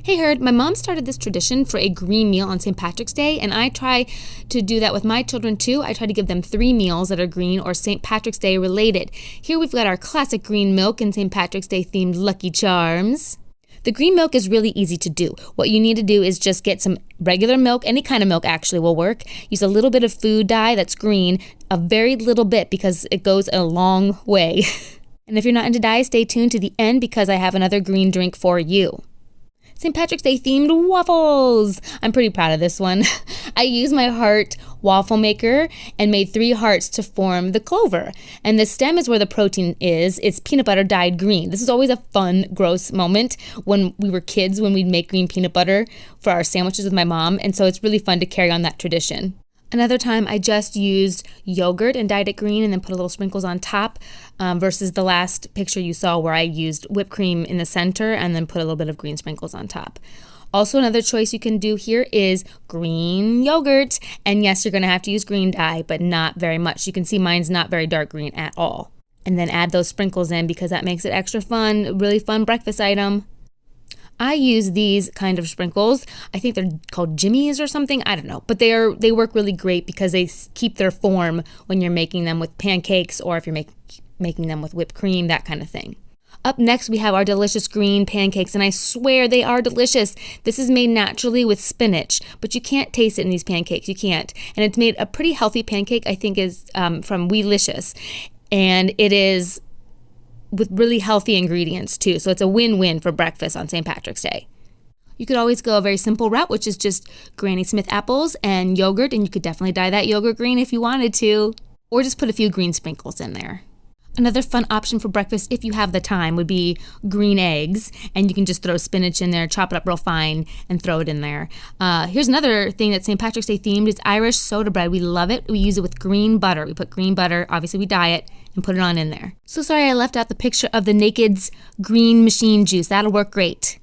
Hey Herd, my mom started this tradition for a green meal on St. Patrick's Day, and I try to do that with my children too. I try to give them 3 meals that are green or St. Patrick's Day related. Here we've got our classic green milk and St. Patrick's Day themed Lucky Charms. The green milk is really easy to do. What you need to do is just get some regular milk, any kind of milk actually will work. Use a little bit of food dye that's green, a very little bit because it goes a long way. And if you're not into dye, stay tuned to the end because I have another green drink for you. St. Patrick's Day themed waffles. I'm pretty proud of this one. I used my heart waffle maker and made 3 hearts to form the clover. And the stem is where the protein is. It's peanut butter dyed green. This is always a fun, gross moment when we were kids when we'd make green peanut butter for our sandwiches with my mom. And so it's really fun to carry on that tradition. Another time I just used yogurt and dyed it green and then put a little sprinkles on top versus the last picture you saw where I used whipped cream in the center and then put a little bit of green sprinkles on top. Also, another choice you can do here is green yogurt. And yes, you're going to have to use green dye, but not very much. You can see mine's not very dark green at all. And then add those sprinkles in because that makes it extra fun, really fun breakfast item. I use these kind of sprinkles. I think they're called Jimmy's or something. I don't know. But they work really great because they keep their form when you're making them with pancakes or if you're making them with whipped cream, that kind of thing. Up next, we have our delicious green pancakes, and I swear they are delicious. This is made naturally with spinach, but you can't taste it in these pancakes. You can't. And it's made a pretty healthy pancake, I think is from Weelicious. And it is with really healthy ingredients too. So it's a win-win for breakfast on St. Patrick's Day. You could always go a very simple route, which is just Granny Smith apples and yogurt, and you could definitely dye that yogurt green if you wanted to, or just put a few green sprinkles in there. Another fun option for breakfast, if you have the time, would be green eggs, and you can just throw spinach in there, chop it up real fine, and throw it in there. Here's another thing that's St. Patrick's Day themed. It's Irish soda bread. We love it. We use it with green butter. We put green butter, obviously we dye it, and put it on in there. So sorry I left out the picture of the Naked's green machine juice. That'll work great.